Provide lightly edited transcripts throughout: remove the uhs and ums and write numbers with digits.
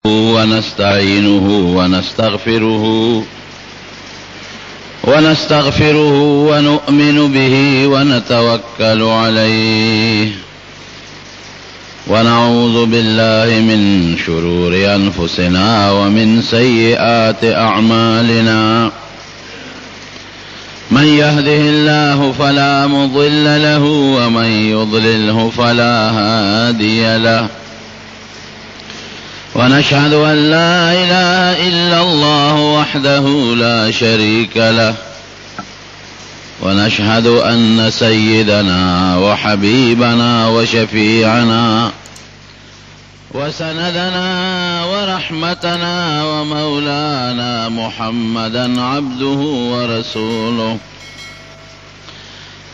ونستعينه ونستغفره ونؤمن به ونتوكل عليه ونعوذ بالله من شرور أنفسنا ومن سيئات أعمالنا من يهده الله فلا مضل له ومن يضلله فلا هادي له ونشهد أن لا إله إلا الله وحده لا شريك له ونشهد أن سيدنا وحبيبنا وشفيعنا وسندنا ورحمتنا ومولانا محمدا عبده ورسوله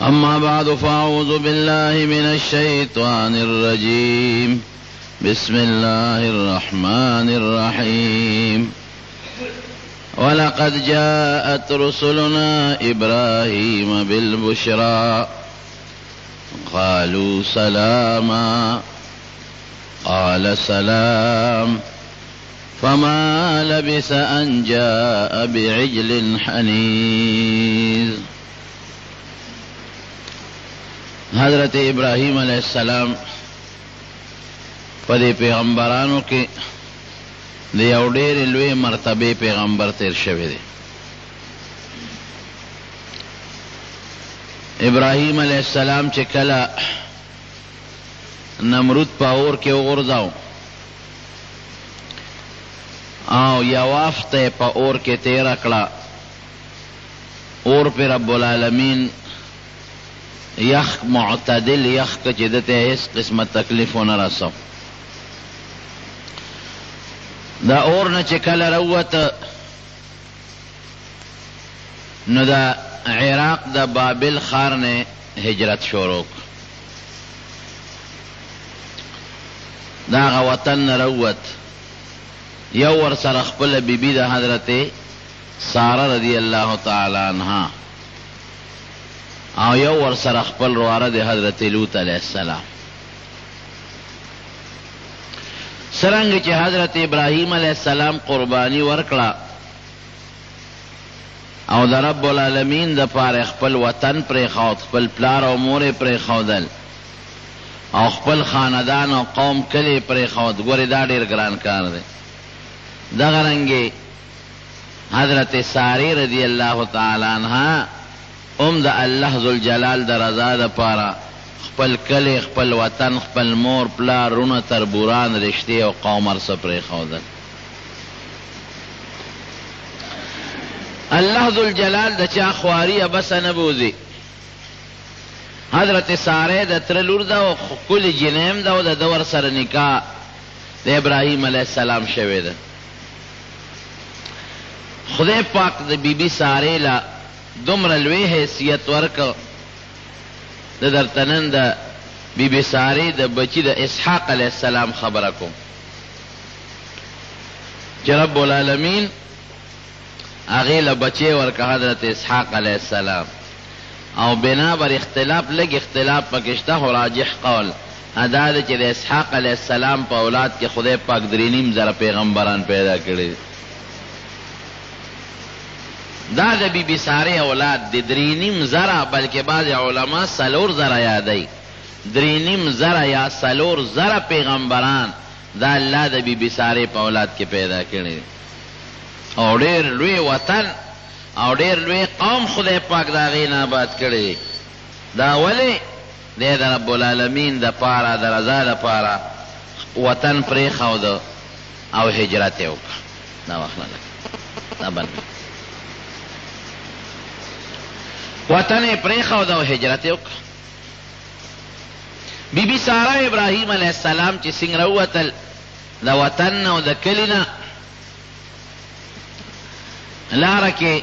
أما بعد فأعوذ بالله من الشيطان الرجيم بسم الله الرحمن الرحيم ولقد جاءت رسلنا إبراهيم بالبشرى قالوا سلاما قال سلام فما لبث أن جاء بعجل حنيذ. حضرت ابراہیم علیہ السلام پدې پیغمبرانو کې د یو ډېرې لوی مرتبه پیغمبر تیر شوی دی. ابراهیم علیہ السلام چې کله نمرود په اور کې وغورځاو او یو وخت په اور کې تیره کړه، اور په رب العالمین یخ معتدل یخ که چې دته هیڅ قسمه تکلیف ونه رسو. دا اور نه چې کله راووته نو د عراق د بابل ښار نه هجرت شروع کړ. د هغه وطن نه راووت، یو ورسره خپله بیبي د حضرت ساره رضی الله تعالی عنها او یو ورسره خپل وروره د حضرت لوط علیه السلام. سرنګ چې حضرت ابراهیم علیہ السلام قربانی ورکړه او د رب العالمین د پاره خپل وطن پرېښود، خپل پلار او مور پرېښودل او خپل خاندان او قوم کلی پرېښود. ګورې دا ډېر ګران کار دی. دغه رنګې حضرت ساری رضی الله تعالی عنها د الله ذوالجلال د رضا د پاره خپل کلی، خپل وطن، خپل مور، پلار، رونه، تربوران، رشتې او قوم هر څه پرېښودل. الله ذوالجلال د چا خواري بسه نه بوځي. حضرت ساره د تره لور ده او ښکلې جنۍ ده او د ده ورسره نکاح د ابراهیم علیه السلام شوې ده. خدای پاک د بیبي سارې له دومره لوی حیثیت ورکړ. د درته نن د بیبي سارې د بچي د اسحاق علیه السلام خبره کوم چې رب العالمین هغې له بچی ورکړه حضرت اسحاق علیه السلام. او بنا بر اختلاف، لږ اختلاف پکې شته، خو راجح قول دا ده چې د اسحاق علیه السلام په اولاد کې خدای پاک 3.5 زره پیغمبران پیدا کړي. دا د بیبي سارې اولاد د 3.5 زره، بلکې بعض علما 4 زره یادوي. 3.5 زره یا 4 زره پیغمبران دا الله د بیبي سارې په اولاد کې پیدا کړي. او ډېر لوی وطن او ډېر لوی قوم خدای پاک د هغې نه آباد کړي. دا ولې دی د رب العالمین د پاره، د رضا د پاره وطن پرېښود او هجرت یې وکړه. دا وخت نه لګي، دا بند وطن یې پرېښود او هجرت یې وکړه. بیبي ساره ابراهیم علیه السلام چې څنګه راووتل د وطن نه او د کلي نه، لاره کې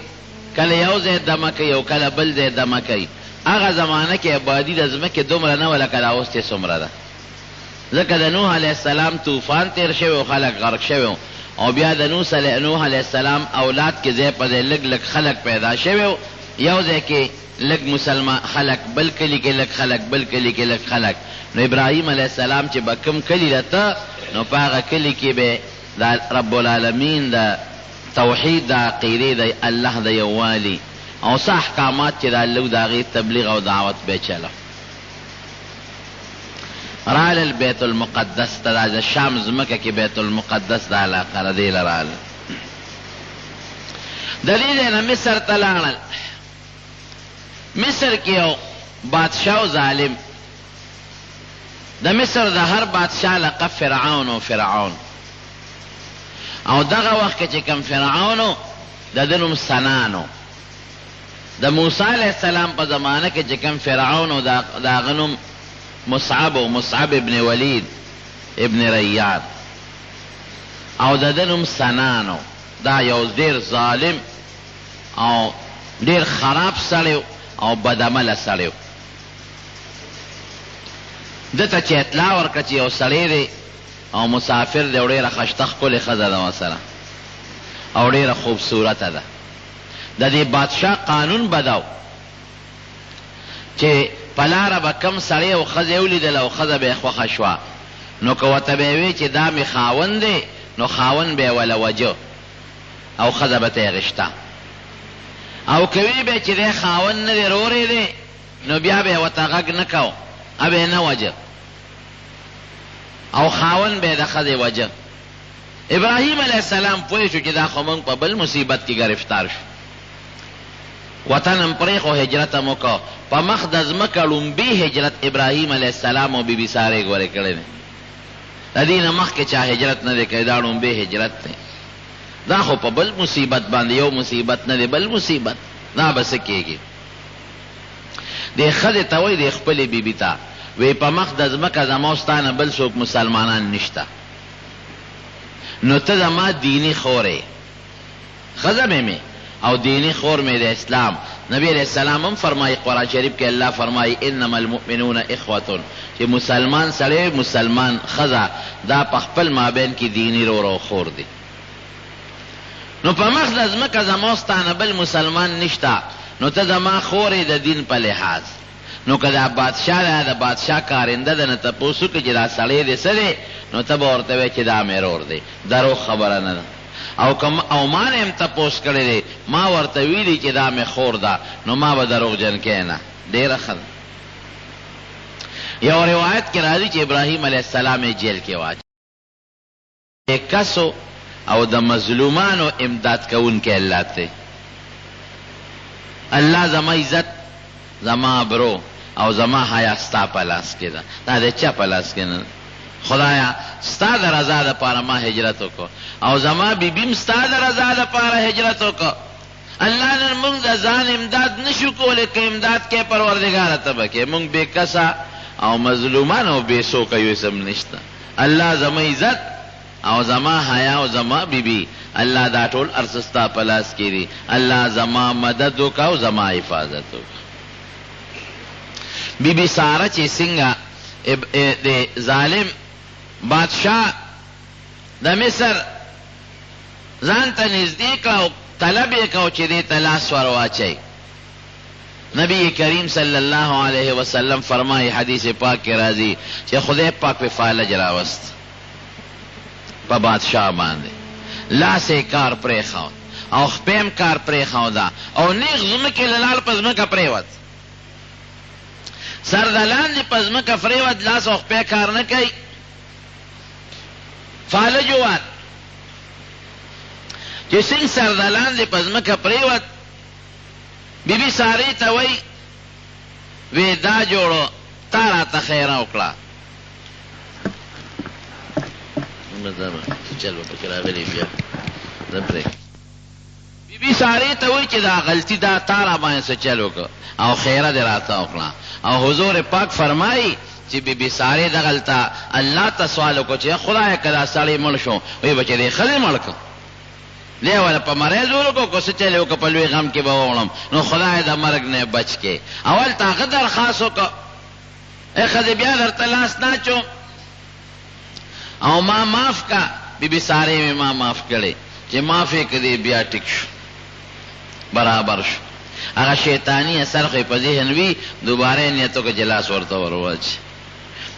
کله یو ځای دمه کوي او کله بل ځای دمه کوي. هغه زمانه کې آبادي د ځمکې دومره نه وه لکه دا اوس چې څومره ده. ځکه د نوح علیه السلام طوفان تیر شوی او خلک غرق شوي، او بیا د نوح علیه السلام اولاد کې ځای په ځای لږ لږ خلک پیدا شوي. یو ځای کې لږ مسلمان خلق، بل کلی کې لږ خلق، بل کلی کې لږ خلق. نو ابراهیم علیه السلام چې به کوم کلی رته نو په هغه کلی کې به دا رب العالمین دا توحید دا عقیده دا الله دا یوالی او سا احکامات چې دا الله دا غیر تبلیغ او دعوت بے چلو رال البیت المقدس تا دا شام زمکه کی بیت المقدس دا علاقه ردیل رال دلیل مصر تلانل مصر کیو بادشاہ و ظالم د مصر د هر بادشاہ لقب فرعون و فرعون او دغه وخت کې چې کوم فرعون د دنوم سنانو د موسی علیہ السلام په زمانه کې چې کوم فرعون او دا غنوم مصعب ابن ولید ابن ریاد او د دنوم سنانو دا یو ډیر ظالم او ډیر خراب سړی او بدعمله سړی دته چې اطلاع ورکړه چې یو سړی دی او مسافر دی او ډېره ښایسته ښکلې ښځه ده ورسره او ډېره خوبصورته ده د دې بادشاه قانون بدو چې په لاره به کم سړی او ښځه ولیدله او ښځه به یې خوښه شوه نو که ورته به یې وی چې دا مې خاوند دی نو خاوند به یې وله وجه او ښځه به ته یې غشته او که وی به چې دی خاوند نه دی رورې دی نو بیا به یې ورته غږ نه کو ابه یې نه وجه او خاون به د ښځې وجه ابراهیم علیه السلام پوه شو چې دا خو موږ په بل مصیبت کې گرفتار شو وطن هم پرېښو هجرت هم وکړو په مخ د ځمکه لومبي هجرت ابراهیم علیه السلام او بیبي سارې ګورې کړی دی د دې نه مخکې چا هجرت نه دی کړی دا لومبي هجرت دی دا خو په بل مصیبت باندې یو مصیبت نه دی بل مصیبت دا به څه کېږي دې ښځې ته وایي دې خپلې بیبي ته وی په مخ د ځمکه زما ستا نه بل څوک مسلمانان نشته نو ته زما دیني خور یې ښځه مې مې او دیني خور مې د اسلام نبی علیہ السلام هم فرمایي قرآن شریف کې الله فرمایي انما المؤمنون اخوة چې مسلمان سړی مسلمان ښځه دا په خپل مابین کې دیني رور او خور دی نو په مخ د ځمکه زما ستا نه بل مسلمان نشته نو ته زما خور یې د دین په لحاظ نو که دا بادشاہ ده د بادشاہ کارنده ده نه تپوس وکړي چې دا سړی دی څه دی نو ته به ورته وایې چې دا مې رور دی دروغ خبره نه ده او ما نه هم تپوس کړی دی ما ورته ویلي چې دا مې خور ده نو ما به دروغجن کینه ډېره ښه ده یو روایت کې راځي چې ابراهیم علیه السلام یې جیل کې واچوي کسو او د مظلومانو امداد کوونکی الله دی الله زما عزت زما ابرو او زما حیا ستا په لاس کې ده دا د چا په لاس کې نه خدایا ستا د رضا دپاره ما هجرت وکړو او زما بیبیم ستا د رضا دپاره هجرت وکړو الله نن موږ د ځان امداد نشو کولی که امداد کې پروردګاره ته به کې موږ بې کسه او مظلومان او بې څوکه یو اسم نشته الله زما عزت او زما حیا او زما بیبي الله دا ټول ارڅ ستا په لاس کې دي الله زما مدد وکړه او زما حفاظت وکړه بی بی ساره چې څنګه د ظالم بادشاہ د مصر ځان ته نږدې کړه او طلب یې کړو چې دې ته لاس ور واچوي نبی کریم صلی الله علیه وسلم فرمایي حدیث پاک کې راځي چې خدای پاک په فالج راوست په بادشاہ باندې لاس یې کار پرېښود او خپې کار پرېښوده او نیغ ځمکې له لاړ په ځمکه پرېوت سر د لاندې په ځمکه پرېوت لاس او خپې کار نه کوي فالج ووت چې څنګه سر د لاندې په ځمکه پرېوت بی بی سارې ته وایي وی دا جوړو تا راته خیره وکړه بی بی سارې ته وایي چې دا غلطي دا تا را باندې څه چل وکړه او خیره دې راته وکړه او حضور پاک فرمایي چې بی بی سارې دغلته الله ته سوال وکړو چې خدایه که دا سړی مړ شو وایي به چې دې ښځې مړ کړه لی والا په مرض ورکو کو څه چلې وکړه په لوی غم کې به ووړم نو خدای د مرګ نه بچ کې اول تا هغه درخواست وکړه ای ښځې بیا درته لاس نه اچوم او ما معاف کا بی بی سارې مې ما معاف کړې چې معاف یې کړې بیا ټیک شو برابر شو هغه شیطانی اثر خو یې په ذهن وي دوباره یې نیت وکړه چې لاس ورته ور واچي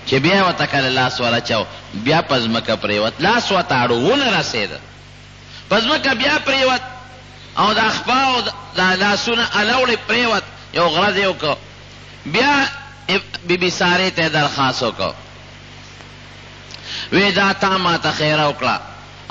چې بیا ورته کله لاس ورچو بیا په ځمکه پرېوت، لاس ورته اړو ونه رسېده، په ځمکه بیا پرېوت او د خپا او د لاسونه الوړې پرېوت، یو غرض یې وکړ. بیا بی سارې ته درخواست وکړ، وی دا تا ما ته خیره وکړه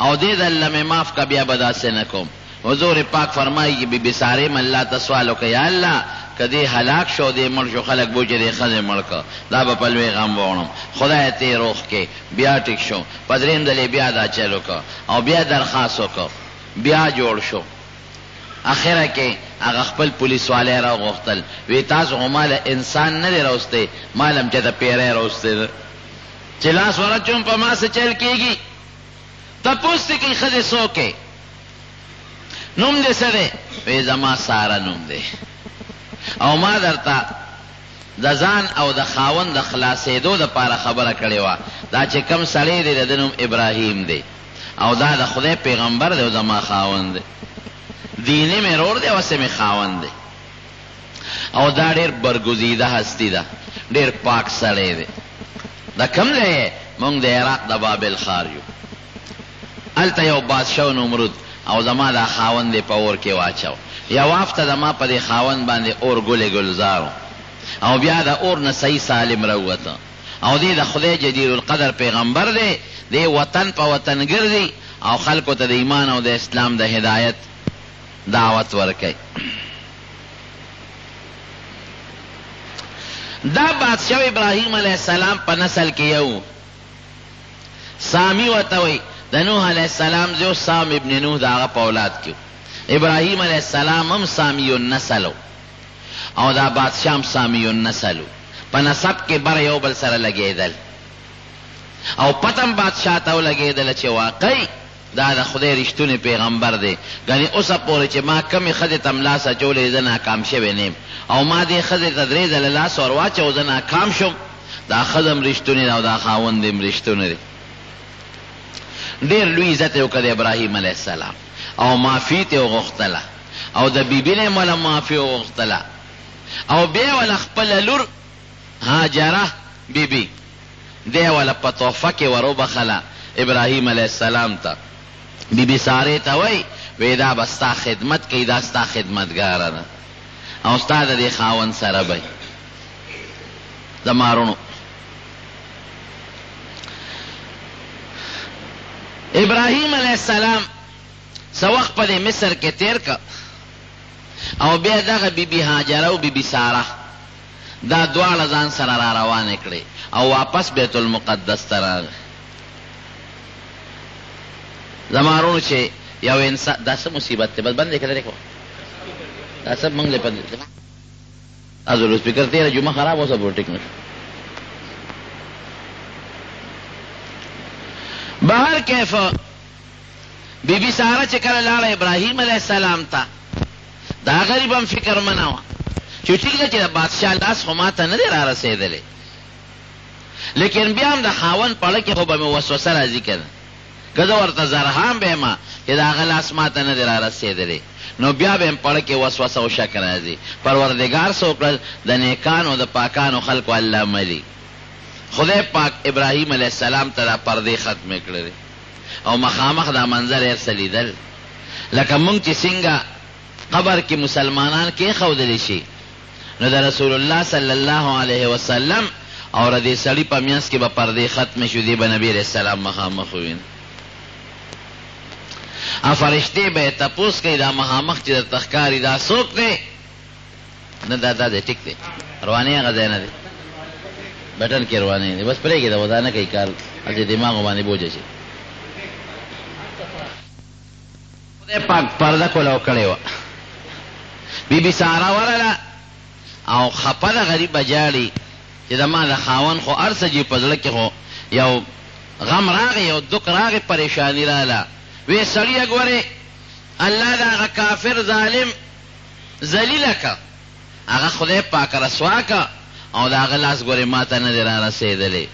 او دې دله مې معاف که بیا به داسې نه کوم. حضور پاک فرمایي چې بی سارې م الله ته سوال وکړه، یا الله که دې هلاک شو دې مړ شو خلک بو چې دې ښځې مړ کړه دا به په لوی غم وړم، خدای ته یې روغ کې. بیا ټیک شو، په درېیم ځل یې بیا دا چل وکړه او بیا درخواست وکړ، بیا جوړ شو. اخره کې هغه خپل پولیس والی را غوښتل، وی تاسو خو ماله انسان نه دی راوستی، مال هم چېته پیری راوستی ده چې لاس ورچوم په ما څه چل کېږي. تپوس دې کوي ښځې څوک یې، نوم دې څه دی؟ وی زما ساره نوم دی او ما درته د ځان او د خاوند د خلاصېدو دپاره خبره کړې وه، دا چې کم سړی دی د ده نوم ابراهیم دی او دا د خدای پیغمبر دی او زما خاوند دی، دیني مې رور دی وسې مې خاوند دی او دا ډېر برګزیده هستی ده، ډېر پاک سړی دی. دا کم دی؟ مونږ د عراق د بابل ښار یو، هلته یو بادشاه نمرود او زما دا خاوند دی په اور کې واچو، یو هفته زما په دې خاوند باندې اور ګلې ګلزارو او بیا د اور نه صحیح سالم راووته او دی د خدای جدیر القدر پیغمبر دی، دی وطن په وطن ګرځي او خلکو ته د ایمان او د اسلام د هدایت دعوت ورکي. دا بادشاہ ابراهیم علیہ السلام په نسل کې یو سامی ورته وی، د نوح علیہ السلام زو سام ابن نوح د هغه په اولاد کې، ابراهیم علیہ السلام هم سامی النسل او دا بادشاہ هم سامی النسل، په نسب کې بر یو بل سره لګېدل او پتم بادشاہ ته ولګېدله چې واقعي دا د خدای رښتونی پیغمبر دی. ګنې اوسه پورې چې ما کمې ښځې ته ملاس اچولی زه ناکام شوی نیم او ما دې ښځې ته درې ځله لاس ور واچو زه ناکام شم، دا ښځه هم رښتونې ده او دا خاوند هم رښتونی دی. ډېر لوی عزت یې وکړ د ابراهیم علیه السلام او معافي ترې وغوښتله او د بیبي نه یې موله معافي وغوښتله او بیا یې وله خپله لور هاجره بیبي دی یې وله په تحفه کې ور وبخله ابراهیم علیه السلام ته. بیبي سارې ته وی دا به ستا خدمت کوي، دا ستا خدمتګاره ده او ستا د دې خاوند سره به د مارونو. ابراهیم علیه السلام څه وخت په دې مصر کې تیر که او بیا دغه بیبي هاجره او بیبي ساره دا دواړه ځان سره را روانې کړې او واپس بیت المقدس ته راغی. زمارونو چې یو انسان دا څه مصیبت دی، بس بندې کړه دا سب منګ له پد ازو سپیکر تیرا جمعه خراب ہو سب ټیک نشو. بهر کیف بی بی ساره چې کله لاړه ابراهیم علیه السلام ته دا غریب هم فکر مناوه چې ټیک ده چې د بادشاه لاس خو ماته نه دی را رسېدلی، لیکن بیا هم د خاوند پړه کې خو به مې وسوسه راځي که نه که زه ورته زرهام به یم چې د هغه لاس ماته نه دی را رسېدلی نو بیا به یم پړه کې وسوسه او شک راځي. پروردګار څه وکړل؟ د نیکانو د پاکانو خلکو الله ملي خدای پاک ابراهیم علیه السلام ته دا پردې ختمې کړلې او مخامخ دا منظر یې څه لیدل لکه مونږ چې څنګه قبر کې مسلمانان کېښودلی شي نو د رسول الله صلی الله علیه وسلم او د دې سړي په منځ کې به پردې ختمې شو، دې به نبي علیه السلام مخامخ وویني. فرشتې به یې تپوس کوي دا مخامخ چې درته ښکاري دا څوک دی؟ نه دا دی ټیک دی روانې هغه ځای نه دی بټن کې روانې دی بس پرېږدې دا ودا نه کوي کار هسې دماغو باندې بوجه شي. خدای پاک پرده کولو کړې وه بی بی ساره ورله او خپه ده غریبه جاړي چې زما د خاوند خو هر څه جي په زړه کې خو یو غم راغی یو دک راغی پریشاني راله وی سړیه ګورې الله د هغه کافر ظالم ذلیله که هغه خدای پاک رسوا که او د هغه لاس ګورې ما ته نه دی را رسېدلی.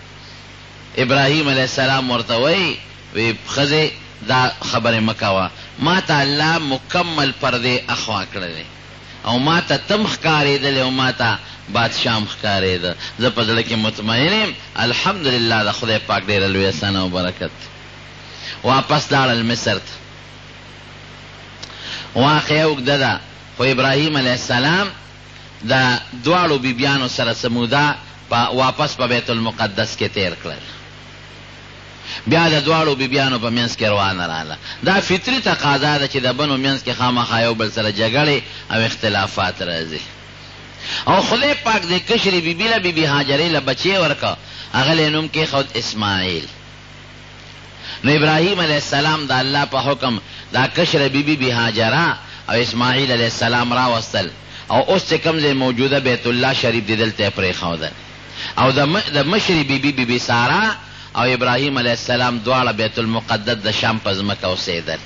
ابراهیم علیه السلام ورته وی ښځې دا خبرې مه کوه ما ته الله مکمل پردې اخوا کړلی او ما ته تم ښکارېدلې او ما ته بادشاه ښکارېده. زه په زړه کې مطمئن یم الحمدلله د خدای پاک ډېره لویه ثنا او برکت. واپس لاړل مصر ته. واقعه اوږده ده خو ابراهیم علیه السلام د دواړو بیبیانو سره سموده واپس په بیت المقدس کې تیر کړل. بیا د دواړو بیبیانو په منځ کې روانه راغله. دا فطري تقاضا ده چې د بنو منځ کې خامخا یو بل سره جګړې او اختلافات راځي. او خدای پاک د کشرې بیبي له بیبي هاجرې له بچی ورکړه، هغه له نوم کېښود اسماعیل. نو ابراهیم علیه السلام د الله په حکم دا کشره بیبي بی هاجره او اسماعیل علیه السلام راوستل او اوس چې کوم ځای موجوده بیت الله شریف دی دلته یې پرېښودل. او د مشرې بیبي بیبي ساره او ابراهیم علیه السلام دواړه بیت المقدس د شام په ځمکه اوسېدل.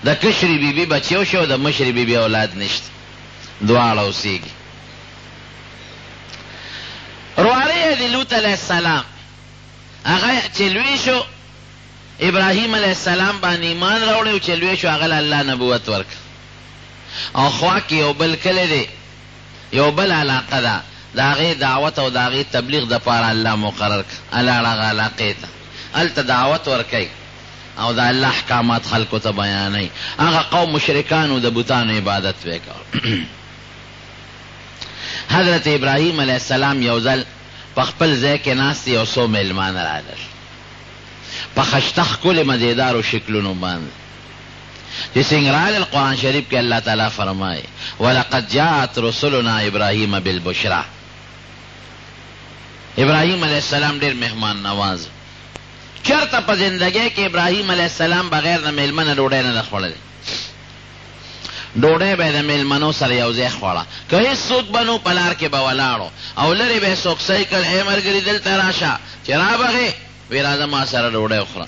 د کشرې بیبي بچیو شو، د مشرې بیبي اولاد نشته، دواړه اوسېږي. رواره یې د لوط علیه السلام هغه چې لوی شو ابراهیم علیه السلام باندې ایمان راوړی او چې لوی شو هغه له الله نبوت ورکړ. او خوا کې یو بل کلی دی، یو بل علاقه ده، د هغې دعوت او د هغې تبلیغ دپاره الله مقرر کړ. الاړ هغه علاقې ته هلته دعوت ورکوي او د الله احکامات خلکو ته بیانوي. هغه قوم مشرکانو د بوتانو عبادت به کوه. حضرت ابراهیم علیه السلام یو ځل په خپل ځای کې ناست یو څو میلمانه راغلل په خشته ښکلې مزېدارو شکلونو باندې چې څنګه راغلل. قرآن شریف کې الله تعالی فرمایي ولقد جاءت رسلنا ابراهیم بالبشرا. ابراهیم علیه السلام ډېر مهمان نواز. چېرته په زندګۍ کې ابراهیم علیه السلام بغیر د میلمنه ډوډۍ نه ده خوړلې. ډوډۍ به یې د میلمنو سره یو ځای خوړه. که هېڅوک به نو په لار کې به ولاړو او لرې به یې څوک صحیح کړ ای ملګري دلته راشه چې رابغې وی راځه ما سره ډوډۍ وخوره.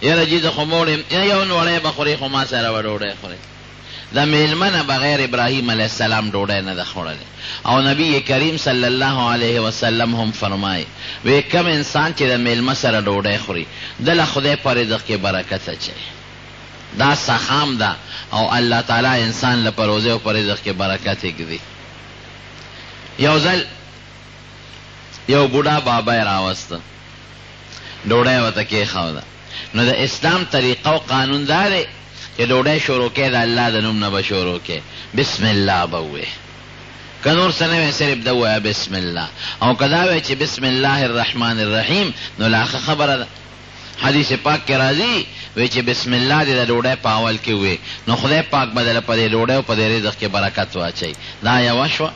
یاره جي زه خو موړ یم، یو نوړی به خورې خو ما سره به ډوډۍ خورې. د میلمنه بغیر ابراهیم علیه السلام ډوډۍ نه ده خوړلې. او نبی کریم صلی الله علیه وسلم هم فرمایي وی کم انسان چې د میلمه سره ډوډۍ خوري دله خدای په رزق کې برکت اچوي. دا سخام ده او الله تعالی انسان له په روزه او په رزق کې برکت ږدي. یو ځل یو بوډا بابا یې راوسته، ډوډۍ ورته کېښوده. نو د اسلام طریقه او قانون دا دی چې ډوډۍ شروع کې د الله د نوم نه به شروع کې بسم الله به ووایې. که نور څه نه وی صرف ده ووایه بسم الله. او که دا وی چې بسم الله الرحمن الرحیم نو لا ښه خبره ده. حدیث پاک کې راځي وی چې بسم الله دې د ډوډۍ په اول کې ووایې نو خدای پاک به دله په دې ډوډۍ او په دې رزق کې برکت واچوي. دا یوه شوه.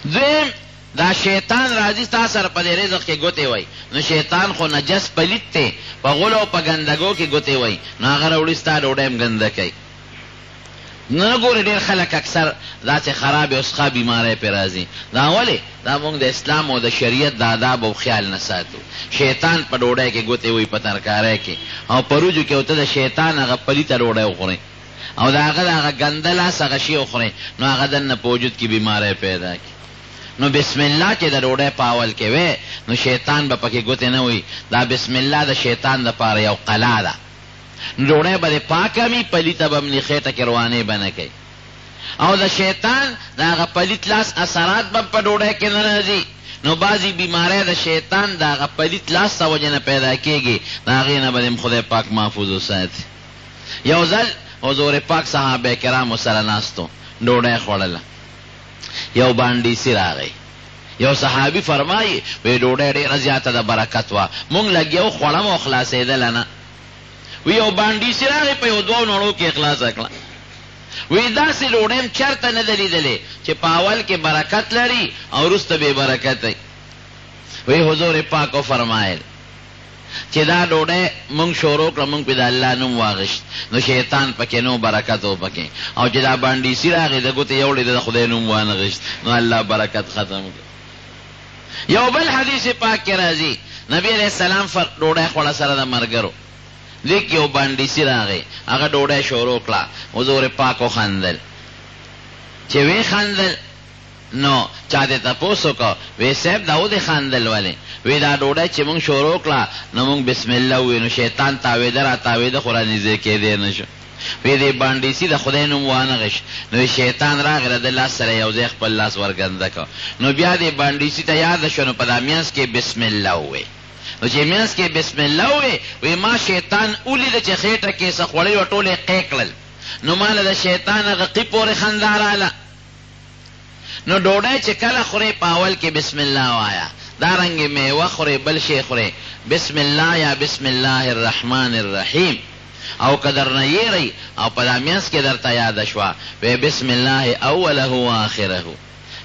دویم دا شیطان راځي تا سره په دې رزق کې ګوتې وای. نو شیطان خو نجس پلیت دی، په غلو او په ګندګو کې ګوتې وای، نو هغه راوړي ستا ډوډۍ هم ګنده کوي. نه ګورې ډېر خلک اکثر داسې خرابې او څښا بیماری پرې راځي. دا ولې؟ دا موږ د اسلام او د شریعت د آداب او خیال نه ساتو. شیطان په ډوډۍ کې ګوتې وای، په ترکاری کې او په روجو کې ورته د شیطان هغه پلیته ډوډۍ وخورئ او د هغه د هغه ګنده لاس هغه شي وخورئ نو هغه دننه په وجود کې بیماری پیدا کړي. نو بسم الله چې د ډوډۍ په اول کې وی نو شیطان به پکې ګوتې نه وي. دا بسم الله د شیطان دپاره یو قلا ده. نو ډوډۍ به دې پاکه وي، پلیته به ملي خېټه کې روانې به نه کوي. او د شیطان د هغه پلیت لاس اثرات به په ډوډۍ کې نه راځي. نو بعضې بیماری د شیطان د هغه پلیت لاس ته وجې نه پیدا کېږي، د هغې نه به دې خدای پاک محفوظ وساتي. یو ځل حضور پاک صحابه کرامو سره ناستو، ډوډۍ خوړله، یو باندیسی راغی. یو صحابي فرمایي وی ډوډۍ ډېره زیاته د برکت وه، مونږ لګیو خوړم او خلاصېدله نه. وی یو باندیسی راغی په یو دوو نړو کې خلاصه کړه. وی داسې ډوډۍ هم چېرته نه ده لیدلې چې په اول کې برکت لري او وروسته بې برکت وي. وی حضور پاک وفرمایل چې دا ډوډۍ مونږ شروع کړه، مونږ پې د الله نوم واغشت نو شیطان پکې نو برکت و پکې. او چې دا باندیسی راغی د ګوتې یوړې د خدای نوم وانغشت نو الله برکت ختم کړ. یو بل حدیث پاک کې راځي نبی علیہ السلام ډوډۍ خوړه سره د ملګرو لیک یو باندیسی راغی، هغه ډوډۍ شروع کړه. حضور پاک وخندل. چې وی خندل نو چا دې تپوس وکړه وی صاحب دا ودې خندل ولې؟ وی دا ډوډۍ چې مونږ شروع کړه نو مونږ بسم الله ووایو نو شیطان تاوېده را تاوېده خو رانږدې کېدی نه شو. وی دې بانډیسي د خدای نوم وانه غش نو شیطان راغی د لاس سره یو ځای خپل لاس ورګنده کړ نو بیا دې بانډیسي ته یاد شو نو په دا میانس کې بسم الله ووی نو چې میانس کې بسم الله ووی وی ما شیطان ولیده چې خېټه کې څه خوړی و ټولې قې کړل نو ماله د شیطان هغه قی پورې خندا راله نو ډوډۍ چې کله خورې په اول کې بسم الله وایا دارنګې میوه خورې بل شی خورې بسم الله یا بسم الله الرحمن الرحیم او که در نه یېری او په دا میانس کې درته یاده شوه وی بسم الله اوله و آخره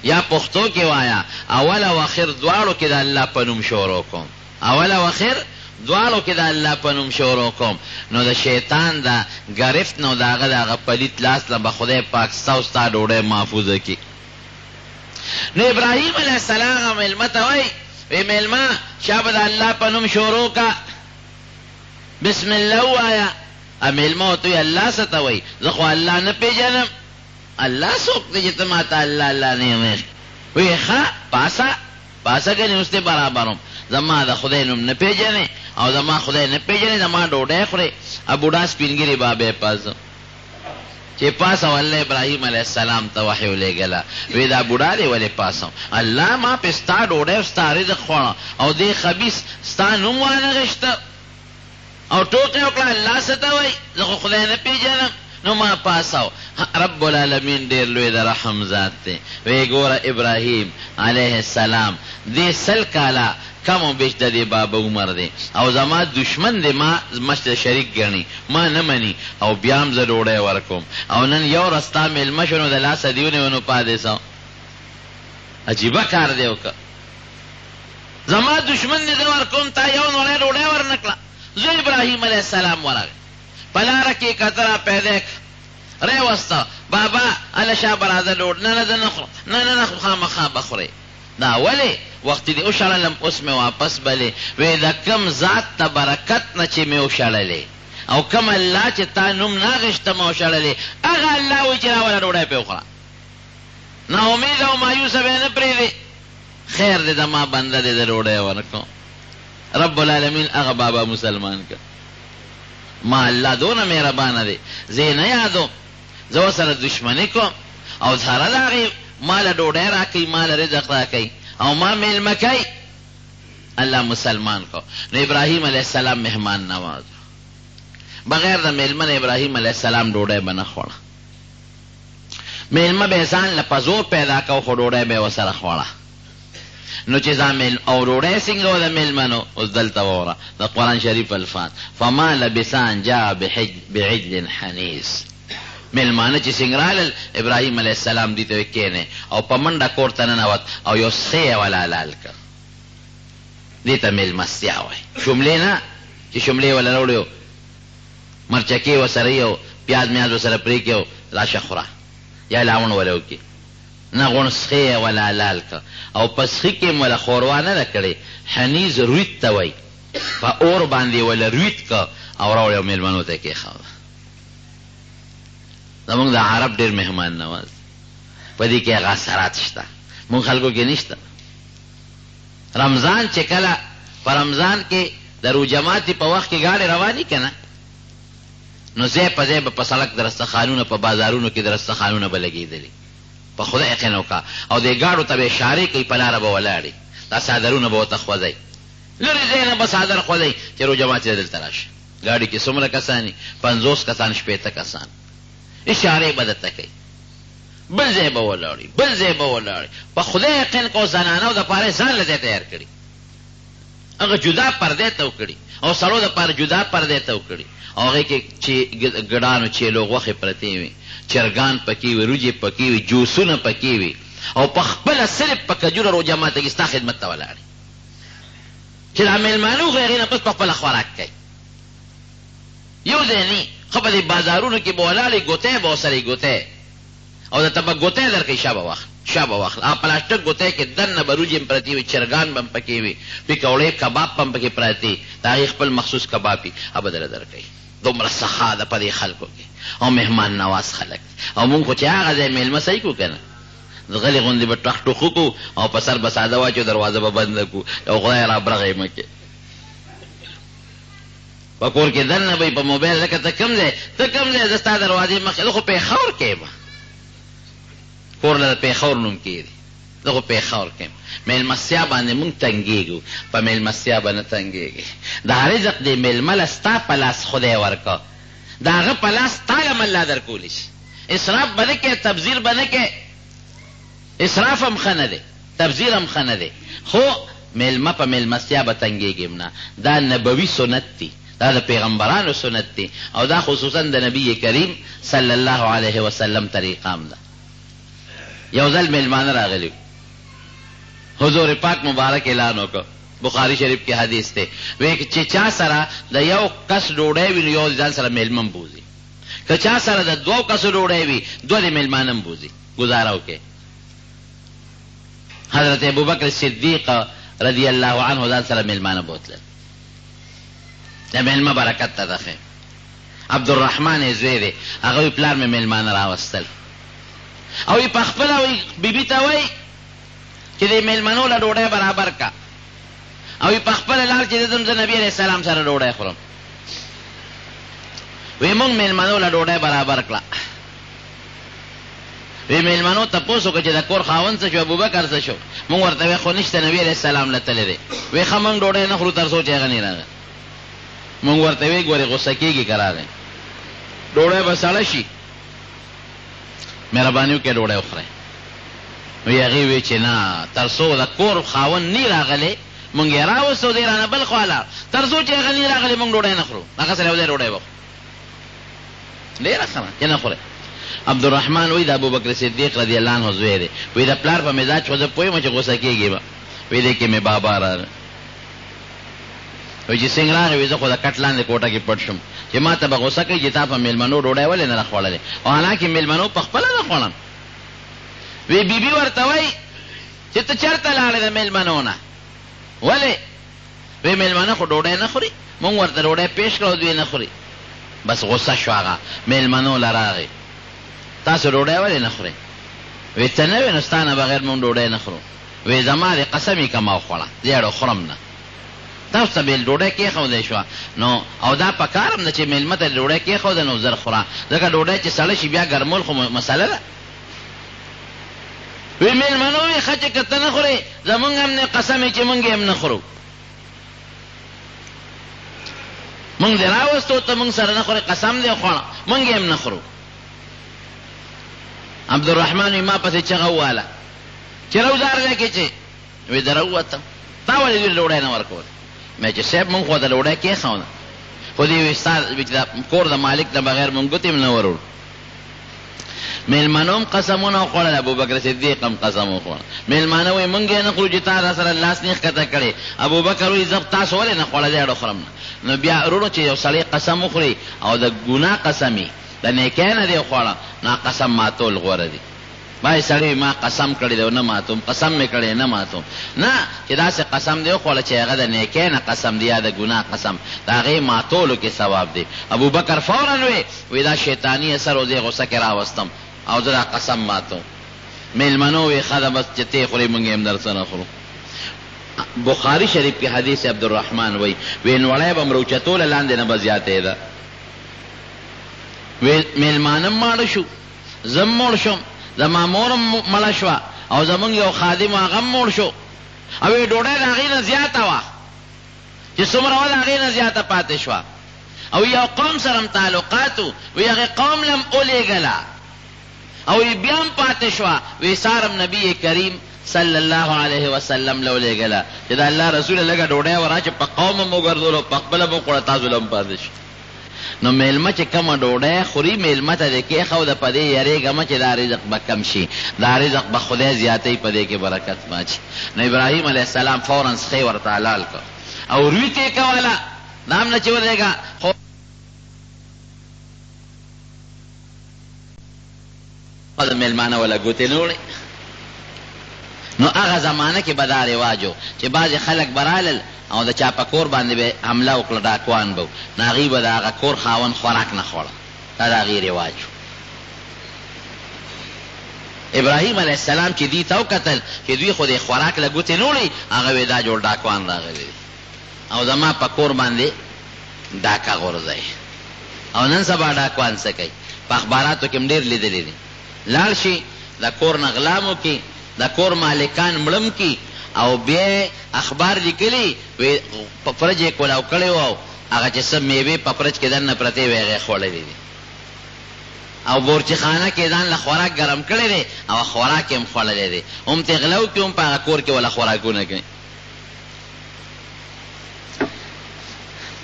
یا پښتو کې وایا اول او اخر دواړو کې د الله په نوم شروع کوم اول او اخر دواړو کې د الله په نوم شروع کوم نو د شیطان د گرفت نو د هغه پلیت لاس نه به خدای پاک ستا او ستا ډوډۍ محفوظه کړي نو ابراهیم علیه السلام مېلمه ته وایي وی مېلمه چا به د الله په نوم شروع کا بسم الله ووایه مېلمه ورته وایي الله څه ته وایي زه خو الله نه پېژنم الله څوک دی چې ته ما ته الله الله نه وایې وی ښه پاسه کنې اوس دې برابرم زما د خدای نوم نه پېژنې او زما خدای نه پېژنې زما ډوډۍ خورې بوډا سپینګیري بابی پاسه چې پاسه والله ابراهیم علیه السلام ته وحی ولېږله وی دا بوډا دی ولې پاسه الله ما پې ستا ډوډۍ او ستا رزق خوړه او دې خبیث ستا نوم وانه غشته او ټوکې وکړه الله څه ته وایي زه خو خدای نه پېژنم نو ما پاساو رب العالمین ډېر لوی د رحم ذات دی وی ګوره ابراهیم علیه السلام دې سل کاله کم و بیش د دې بابا عمر دی او زما دشمن دی ما مشته شریک ګڼي ما نه مني او بیا هم زه ډوډۍ ورکوم او نن یو ورځ ستا مېلمه شو نو د لاسه دې ونیو نو پاتې سو عجیبه کار دی وکړه زما دشمن دی زه ورکوم تا یو نوړی ډوډۍ ورنه کړه زه ابراهیم علیه السلام ورغی په لاره کې کتره پیدا کړه ریوسته بابا هله شا براده ډوډۍ نه زه نه خورم نه خامخا به خورې دا ولې وخت دې وشړلم اوس مې واپس بلې وی د کم ذات ته برکت نه چې مې وشړلې او کم الله چې تا نوم نه اخېسته مې وشړلې هغه الله وایي چې راوله ډوډۍ پې وخوره ناامید او مایوسه به یې نه پرېږدې خیر دی د ما بنده دی د ډوډۍ ورکړو رب العالمین هغه بابا مسلمان که ما الله دونه مهربانه دی زه یې نه یادوم زه ورسره دشمني کوم او سره د هغې ماله ډوډۍ راکوي ماله رزق راکوي او ما مېلمه کوي الله مسلمان کو نو ابراهیم علیه السلام مهمان نواز بغیر د مېلمه نه ابراهیم علیه السلام ډوډۍ به نه خوړه مېلمه به یې ځان له په زور پیدا کو خو ډوډۍ به یې ورسره خوړه نو چې او ډوډۍ څنګه وه د مېلمنو اوس دلته واوره د قرآن شریف الفاظ فما لبث ان جاء بعجل حنیس مېلمانه چې څنګه رالل ابراهیم علیه السلام دې ته کښېنې او په منډه کور ته ننوت او یو سخی یې وله حلال کړ دې ته مېلمستیا وایي شملې نه چې شملې وله راوړې مرچکې ورسره یو پیاز میاز ورسره پرې کړو راشه خوره یا لاون وله وکړي نه غوڼ سخی یې وله حلال کړ او په سخي کې م وله ښوروا نه ده کړې حنیز رویت ته وایي په اور باندې وله رویت کړ او راوړې او مېلمنو ته یې کېښوده زمونږ د عرب ډېر مهمان نواز په دې کې هغه اثرات شته مونږ خلکو کې نشته رمضان چې کله په رمضان کې د روجماتي په وخت کې ګاډې روانې که نه نو ځای په ځای به په سړک د رستخانونه په بازارونو کې د رستخانونه به لګېدلي په خدای یقین وکړه او دې ګاډو ته به اشارې کوي په لاره به ولاړې دا څادرونه به ورته خوځئ لرې ځای نه به څادر خوځئ چې روجماتي ته دلته راشي ګاډي کې څومره کسان دي 50 کسان 80 کسان اشارې به درته کوي بل ځای به ولاړې بل ځای به ولاړې په خدای یقین کو زنانو دپاره ځان له ځای تیار کړي هغه جدا پردې ته وکړي او سړو دپاره جدا پردې ته وکړي او هغې کې چې ګډانو چیلو غوښې پرتې وي چرګان پکې وي روجې پکې وي جوسونه پکې وي او په خپله صرف په کجوره روژه ماته کې ستا خدمت ته ولاړې چې دا مېلمانه وغوښي هغې نه پس په خپله خوراک کوي یو ځای نه خو په دې بازارونو کې به ولاړې ګوتی به ورسره ګوتی او درته به ګوتی در کوي شا به واخل پلاسټک ګوتی کې دننه به روجې هم پرتې وي چرګان به هم پکې وي پکوړې کباب به هم پکې پراته د هغې خپل مخصوص کباب وي هغه به دله در کوي دومره سخا ده په دې خلکو کې او مهمان نواز خلک او مونږ خو چې هغه ځای مېلمه صحیح کړو که نه غلې غوندې به ټخ ټوخو کړو او په سر به ساده واچو دروازه به بنده کړو او خدای را برغې مه کې په کور کې دننه به په موبایل لکه ته کوم ځای زه ستا دروازې مخې زه خو پېښور کې یم کور له پېښور نوم کېږي زه خو پېښور کې یم میلمستیا باندې مونږ تنګېږو په میلمستیا به نه تنګېږي دا رزق دی میلمه له ستا په لاس خدای ورکړه د هغه په لاس تا له الله در کولی شي اسراف به نه کوې تبذیر به نه کوې اسراف هم ښه نه دی تبذیر هم ښه نه دی خو میلمه په میلمستیا به تنګېږم نه دا نبوي سنت دی دا د پیغمبرانو سنت دی او دا خصوصا د نبی کریم صلی الله علیه وسلم طریقه هم ده یو ځل میلمانه راغلی حضور پاک مبارک اعلان وکړ بخاری شریف کې حدیث دی وی چې چا سره د یو کس ډوډۍ وي نو یو ځان سره میلمه بوزي که چا سره د دوو کسو ډوډۍ وي دوه د میلمانه بوزي گزاره وکړي حضرت ابوبکر صدیق رضی الله عنه ځان سره میلمانه بوتلل د میلمه برکت ته ده عبدالرحمن یې زوی دی هغه پلار مې میلمانه راوستل او یې پخپله وی بیبي ته وی چې د میلمنو له ډوډۍ برابر کا او یې پخپله لاړ چې ځم زه نبي علیه السلام سره ډوډۍ خورم وی مونږ میلمنو له ډوډۍ برابر کړه وی میلمنو تپوس وکړه چې د کور خاوند څه شو ابوبکر څه شو مونږ ورته وی خو نشته نبي علیه السلام له تللی دی وی ښه مونږ ډوډۍ نه خورو تر څو چې هغه نه راغی مونږ ورته وی ګورې غوسه کېږي که راغی ډوډۍ به سړه شي مهرباني وکړئ ډوډۍ وخورئ وی هغې وی چې نه تر څو د کور خاوند نه راغلی مونږ یې راوستو دی رانه بل خوا لاړ تر څو چې هغه نه راغلی مونږ ډوډۍ نه خورو هغه سره یو ځای ډوډۍ وخورو ډېره ښه چې نه خورئ عبدالرحمن وی د ابوبکر صدیق رضی الله عنه زوی دی وی د پلار په مزاج خو زه پوهېږم چې غوسه کېږي به وی دی کې مې بابا راغی وی چې څنګه راغی وی زه خو د کټ لاندې کوټه کې پټ شم چې ما ته به غوسه کوي چې تا په میلمنو ډوډۍ ولې نه راخوړلې او حالانکې میلمنو په خپله نه خوړم وی بیبي ورته وی چې ته چېرته لاړې د میلمنو نه ولې وی میلمنه خو ډوډۍ نه خوري مونږ ورته ډوډۍ پېښ کړه او دوی نه خوري بس غوسه شو هغه میلمنو له راغی تاسو ډوډۍ ولې نه خورئ وی ته نه وې نو ستا نه بغیر مونږ ډوډۍ نه خورو وی زما د قسم یې کمه وخوړه زیړو خورم نه تاسو ته بېل ډوډۍ کېښودی شوه نو او دا په کار هم ده چې میلمه ته ډوډۍ کېښوده نو زر خوره ځکه ډوډۍ چې سړه شي بیا ګرمول خو مسله ده وی میلمنو وی ښه چې که ته نه خورې زمونږ هم نه قسم یې چې مونږ هم نه خورو مونږ دې راوستو ته مونږ سره نه خورې قسم دې وخوړه مونږ هم نه خورو عبدالرحمن وی ما پسې چغه وواله چې روزار دی کې چې وی د راووتم تا ولې دوی ډوډۍ نه ورکول مې چې صاحب مونږ خو د ډوډۍ کېښوده خو دې وی ستا کور د مالک نه بغیر مونږ ګوتې هم نه وروړو میلمانو هم قسمونه وخوړل ابوبکر صدیق هم قسم وخوړل میلمانه وی مونږ یې نه خورو چې تا را سره لاس نه ښکته کړې ابوبکر وی زه تاسو ولې نه خوړه زه خورم نه نو بیا وروڼو چې یو سړی قسم وخوري او د ګناه قسم وي د نیکۍ نه دی وخوړه نو قسم ماتول غوره دي بعضې سړی ما قسم کړی دی نه ماتوم قسم مې کړی نه ماتوم نه چې داسې قسم دی وخوړه چې هغه د نیکۍ نه قسم دی یا د ګناه قسم د هغې ماتولو کې ثواب دی ابوبکر فورا وی دا شیطاني اثر و زه غصه کې راوستم او زه دا قسم ماتوم میلمنو وی ښه ده بس چې ته یې خورې مونږ هم در سره خورو بخاری شریف کې حدیث عبدالرحمن وی نوړی به م روچتوله لاندې نه به زیاتېده میلمانم ماړه شو زم مړ شم زما مورم مړه شوه او زمونږ یو خادم هغه هم مړ شو او وی ډوډۍ د هغې نه زیاته وه چې څومره وه د هغې نه زیاته پاتې شوه او یو قوم سره هم تعلقاتو وی هغې قوم لم اولېږله او وی بیا هم پاتې شوه وی سارم نبی کریم صلی الله علیه وسلم لو لېږله چې د الله رسول لږه ډوډۍ ورا چې په قوم هم وګرځولو په خپله هم وخوړه تاسو له هم پاتې شو نو میلمه چې کومه ډوډۍ خوري میلمه ته دې کېښوده په دې یارېږه مه چې دا رزق به کم شي دا رزق به خدای زیاتوي په دې کې برکت واچي نو ابراهیم علیه السلام فورا سخی ورته حلال کړ او روي ته یې کوله دا هم نه چې ولېږه خو د میلمانه وله ګوتې نه وړې نو هغه زمانه کې به دا رواج و چې بعضې خلک به رالل او د چا په کور باندې به حمله وکړه ډاکوان به نو هغوی به د هغه کور خاوند خوراک نه خوړه دا د هغې رواج و ابراهیم علیه السلام چې دوی ته وکتل چې دوی خو د خوراک له ګوتې نه وړي هغه وی دا جوړ ډاکوان راغلی او زما په کور باندې ډاکه غورځوي. او نن سبا ډاکوان څه کوي؟ په اخباراتو کې هم ډېر لیدلی دي. لاړ شي د کور نه غلامو کې د کور مالکان مړم کې او بیا اخبار لیکلي وی په فرج یې کولاو کړی و، هغه چې څه میوې په فرج کې دننه پرتې وې هغې خوړلې دي، او بورچې خانه کې ځان له خوراک ګرم کړی دی او خوراک یې هم خوړلی دی، هم ترې غلو کې هم په هغه کور کې وله خوراکونه کوي.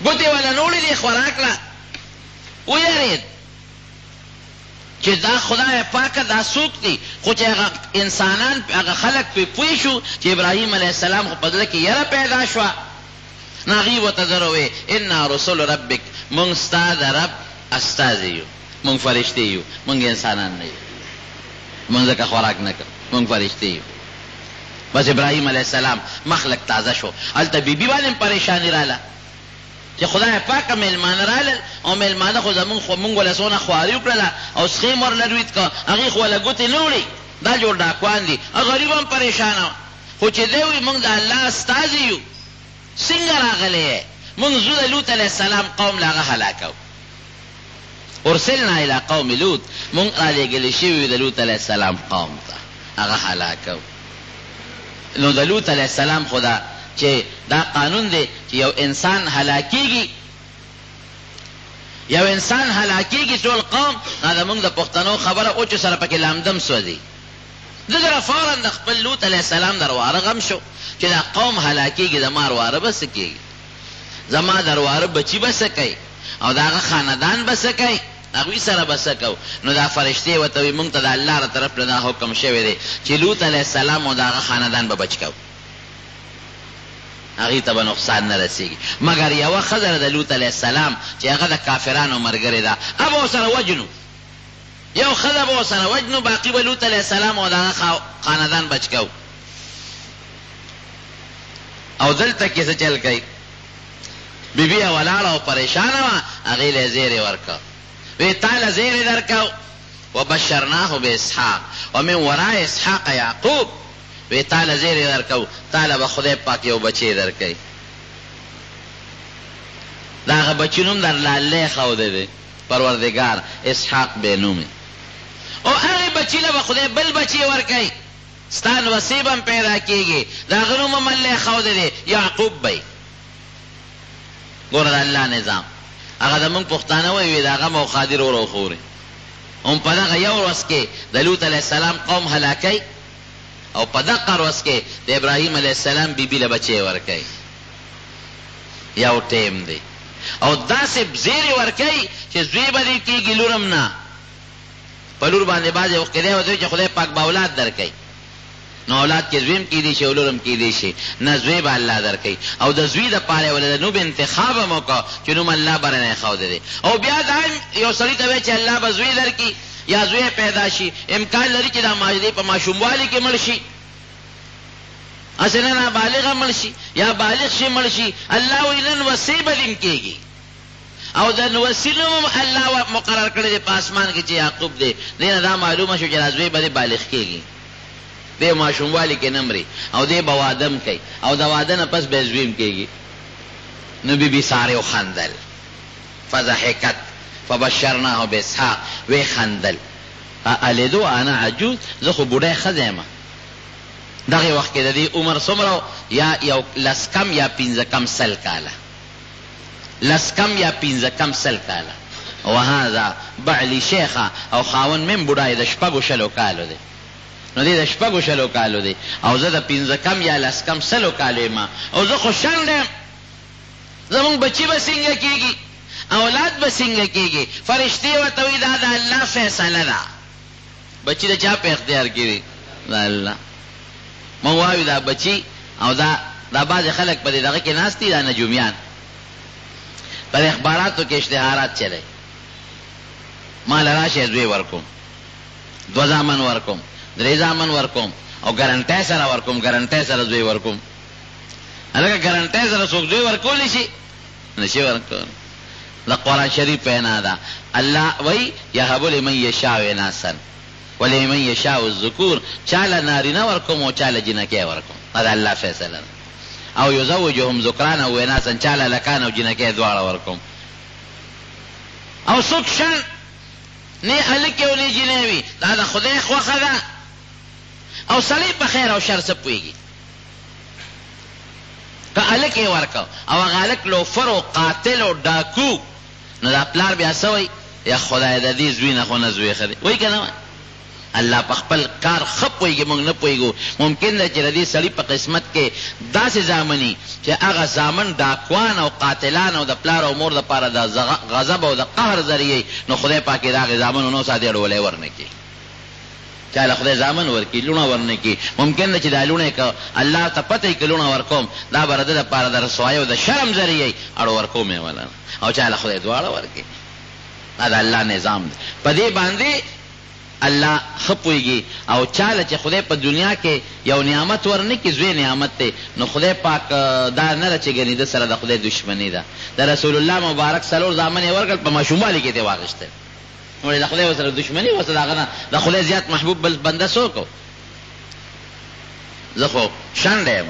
ګوتې وله نوړې دي خوراک له ویرېد چې دا خدای پاکه دا څوک دي، خو چې هغه انسانان هغه خلک پې پوه شو چې ابراهیم علیه السلام خو په زړه کې یره پیدا شوه، نو هغوی ورته زره وویې انا رسول ربک، مونږ ستا د رب استازي یو، مونږ فرشتې یو، مونږ انسانان نه یو، مونږ ځکه خوراک نه کوو، مونږ فرشتې یو. بس ابراهیم علیه السلام مخلق تازه شو. هلته بیبي باندې پریشاني راله چې خدای پاکه میلمانه رالل او میلمانه خو مونږ وله څونه خواري وکړله او سخې مور لروید که هغې خو وله ګوتې نه وړي، دا جوړ ډاکوان دي. غریب هم پریشانه وه، خو چې دی وایي مونږ د الله استازي یو، څنګه راغلی یې؟ مونږ ځو د لوط علیه السلام قوم له هغه هلاکو. ارسلنا الی قوم لوط، مونږ رالېږلي شوي یو د لوط علیه السلام قوم ته، هغه هلاکو. نو د لوط علیه السلام خو دا چې دا قانون دی چې یو انسان هلاکیږي، یو انسان هلاکیږي ټول قوم، دا زمونږ د پښتنو خبره او چې سره پکې لامدم سوځي. دغه فوراً د خپل لوط علیه السلام درواره غم شو چې دا قوم هلاکیږي، زما رواره به څه کېږي، زما درواره بچي به څه کوي او د هغه خاندان به څه کوي، هغوی سره به څه کوو. نو دا فرشتې ورته وایي مونږ ته د الله له طرف نه دا حکم شوی دی چې لوط علیه السلام او د هغه خاندان به بچ کوو، هغې ته به نقصان نه رسېږي، مګر یوه ښځه د لوط علیه السلام چې هغه د کافرانو ملګرې ده، هغه به ورسره وجنو، یو ښځه به ورسره وجنو، باقي به لوط علیه السلام او د هغه خاندان بچ کوو. او دلته کې څه چل کوي؟ بیبي ولاړه او پریشانه وه، هغې له یې زیری ورکړه، وی تا له زیری درکو وبشرناه باسحاق ومن وراء اسحاق یعقوب، وی تا له زیری درکو، تا له به خدای پاک یو بچی درکوي. د هغه بچي نوم درله الله ښودی دی، پروردګار اسحاق بې نومې، او هغې بچي له به خدای بل بچی ورکوي، ستا نصیب هم پیدا کېږي، د هغه نوم هم الله ښودی دی یعقوب به. ګوره د الله نظام، هغه زمونږ پښتانه وایي د هغه مو خادر ور او خورې، هم په دغه یو ورځ کې د لوط علیه السلام قوم هلاکوي او په دغه ورځ کې د ابراهیم علیه السلام بیبي له بچی ورکوي. یو ټیم دی او داسې زیری ورکوي چې زوی به دې کېږي لورم نه، په لور باندې بعضې وخت کې دی ورته وایي چې خدای پاک به اولاد درکوي، نو اولاد کې زوی هم کېدی شي او لور هم کېدی شي، نه زوی به الله درکوي. او د زوی دپاره یې ولې د نوم انتخاب هم وکړه چې نوم الله برنه یې ښودی دی. او بیا دا یو سړي ته وایي چې الله به زوی درکړي یا زوی پیدا شي، امکان لري چې دا ماجدې په ماشوموالي کې مړ شي، هسې نه نابالغه مړ شي یا بالغ شي مړ شي. الله وایي نن وصي به دې کېږي، او د وصي نوم هم الله مقرر کړی دی په اسمان کې چې یعقوب دی. دې نه دا معلومه شو چې دا زوی به دې بالغ کېږي، دی ماشوموالي کې نه مري او دی به واده هم کوي او د واده نه پس به زوی هم کېږي. نو بیبي سارې وخندل، فضحکت فبشرناه باسحاق، وی خندل، الیدو انا عجوز، زه خو بوډی ښځی یم. دغې وخت کې د دې عمر څومره یا یو لس کم یا پنځه کم سل کاله، لس کم یا پنځه کم سل کاله. وهذا بعلی شیخه، او خاون مې بوډای د شپږو شلو کالو دی، نو دی د شپږو شلو کالو دی او زه د پنځه کم یا لس کم سلو کالو یم، او زه خو شنډ یم، زمونږ بچي به څنګه کېږي، اولاد به څنګه کېږي. فرشتې ورته وایي دا د الله فیصله ده، بچي د چا په اختیار کې وي؟ د الله. مونږ وایو دا بچي او دا بعضې خلک په دې دغه کې ناست دي، دا نجومیان په اخباراتو کې اشتهارات چلی، ما له راشئ زوی ورکوم، 2 زامن ورکوم، 3 زامن ورکوم او ګرنټۍ سره ورکوم، ګرنټۍ سره زوی ورکوم. هلکه ګرنټۍ سره څوک زوی ورکولی شي؟ نشي ورکولی. د قرآن شریف وینا ده، الله وایي یهب لمن یشاء اناثا ولمن یشاء الذکور، چاله نارینه ورکوم او چاله جنکۍ ورکوم، دا د الله فیصله ده. او یزوجهم ذکرانا و اناثا، چاله لکان او جنکۍ دواړه ورکوم. او څوک شن نه هلک او نه جنۍ وي دا د خدای خوښه ده او سړی په خیر او شر څه پوهېږي که هلک یې ورکو او هغه هلک لوفر او قاتل او ډاکو نو دا پلار بیا څه وایي یا خدای د دې زوی نه خو نه زوی ښه دی وایي که نه وایي الله په خپل کار ښه پوهېږي موږ نه پوهېږو ممکن ده چې د دې سړي په قسمت کې داسې زامني چې هغه زامن ډاکوان او قاتلان او د پلار او مور دپاره د غضب او د قهر ذریعې نو خدای پاک یې د هغې زامنو نو ساتي اړولی ورنه کړي چاله خدای زامن ورکړي لوڼه ورنه کړي ممکن ده چې دا لوڼې که الله ته پته وي که لوڼه ورکوم دا به د ده دپاره د رسوایۍ او د شرم ذریعې اړو ورکوم یې ولنه او چاله خدای دواړه ورکړي دا د الله نظام دی په دې باندې الله ښه پوهېږي او چاله چې خدای په دنیا کې یو نعمت ورنه کړي زوی نعمت دی نو خدای پاک دا نه ده چې ګنې ده سره د خدای دشمني ده د رسول الله مبارک 4 زامن یې ورکړل په ماشوموالي کې یې واغېستی نو د خدای ورسره دشمني ورسره د هغه نه د خدای زیات محبوب بل بنده څوک و زه خو شنډه یم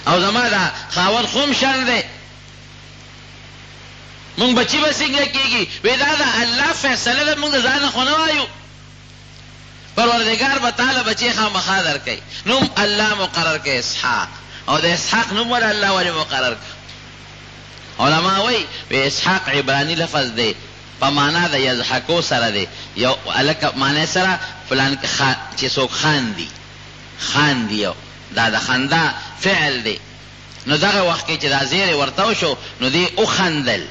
او زما دا خاوند خو هم شنډ دی مونږ بچي به څنګه کېږي وایي دا د الله فیصله ده مونږ د ځان نه خو نه وایو پروردگار به تعالی بچی خامخا درکوي نوم الله مقرر کړي اسحاق او د اسحاق نوم ولې الله ولې مقرر کړ علما وایي اسحاق عبراني لفظ دی په معنا د یضحکو سره دی یو هلکه معنی سره فلان چې څوک خاندي دا د خندا فعل دی نو دغه وخت کې چې دا زیری ورته وشو نو دی وخندل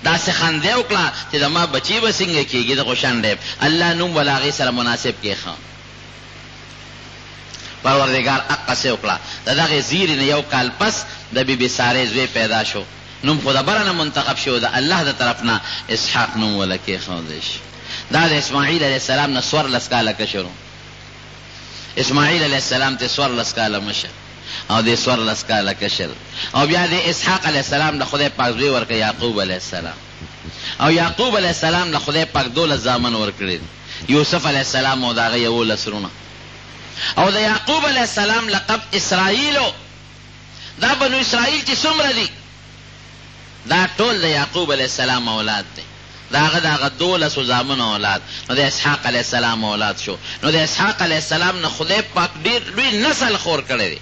داسې خنده وکړه چې د ما بچي به څنګه کېږي د غوشنډی الله نوم ول هغې سره مناسب کېښه پروردګار هغسې وکړه د دغې زیرې نه یو کال پس د بیبي سارې زوی پیدا شو نوم خو د بره نه منتخب شو د الله د طرف نه اسحاق نوم وله کېښودی شي دا د اسماعیل علیه السلام نه 14 کاله کشر اسماعیل علیه السلام ته 14 کاله مشر او د 14 کاله کشر او بیا د اسحاق علیه السلام د خدای پاک زوی ورکړ یعقوب علیه السلام او یعقوب علیه السلام د خدای پاک 12 زامن ورکړي یوسف علیه السلام او د هغه 11 رونه او د یعقوب علیه السلام لقب اسرائیلو دا بنو اسرائیل چې څومره دي دا ټول د یعقوب علیه السلام اولاد دی دا هغه د هغه 12 زامنو اولاد نو د اسحاق علیه السلام اولاد شو نو د اسحاق علیه السلام نه خدای پاک ډېر لوی نسل خور کړی دی